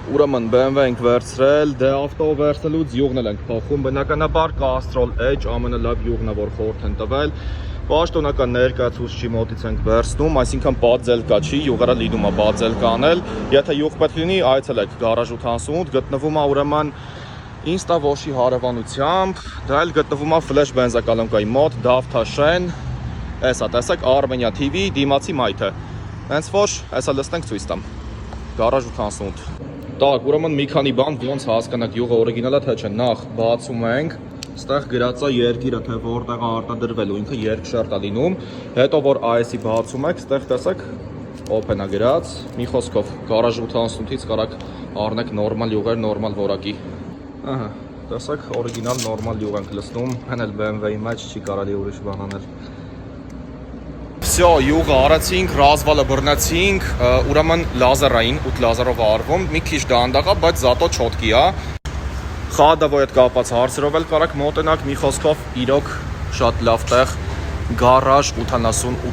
Ուրեմն BMW ենք վերցրել, դե ավտո վերցնելուց յուղն ենք փոխում, բնականաբար Castrol Edge ամենալավ յուղն է, որ խորհուրդ են տվել։ Պաշտոնական ներկայացուցիչի մոտից ենք վերցնում, այսինքն բացել կա չի, յուղերը լինում է բացել կանել։ Եթե յուղ պետք լինի, այցելեք Գարաժ 88, գտնվում է ուրեմն Ինստավոշի հարևանությամբ, դա էլ գտնվում է Flash բենզակալոնկայի մոտ, Դավթաշեն, էսա տեսեք Armenia TV, դիմացի մայթը։ Հենց որ էսա լստենք ցույց տամ։ Գարաժ 88։ Так, ուրեմն մի քանի բան ոնց հասկանաք յուղը օրիգինալ է թե չէ, նախ բացում ենք, ստեղ գրած է երկիրը թե որտեղ է արտադրվելու, ինքը երկշերտ է լինում, հետո որ AS-ի բացում եք, ստեղ տեսեք open է գրած, մի խոսքով Գարաժ 88-ից կարաք առնեք նորմալ յուղեր, նորմալ որակի։ Ահա, տեսեք օրիգինալ նորմալ յուղ ենք լցնում, հեն էլ BMW-ի մեջ չի կարելի ուրիշ բան անել։ Всё, յուղը արեցինք, развалը բռնեցինք, ուրեմն լազերային, 8 լազերով արվում, մի քիչ դանդաղ է, բայց զատո չոտկի է։ Ходовик հետ կապած հարցերով էլ կարաք մոտենաք, մի խոսքով իրոք շատ լավ տեղ, Գարաժ 88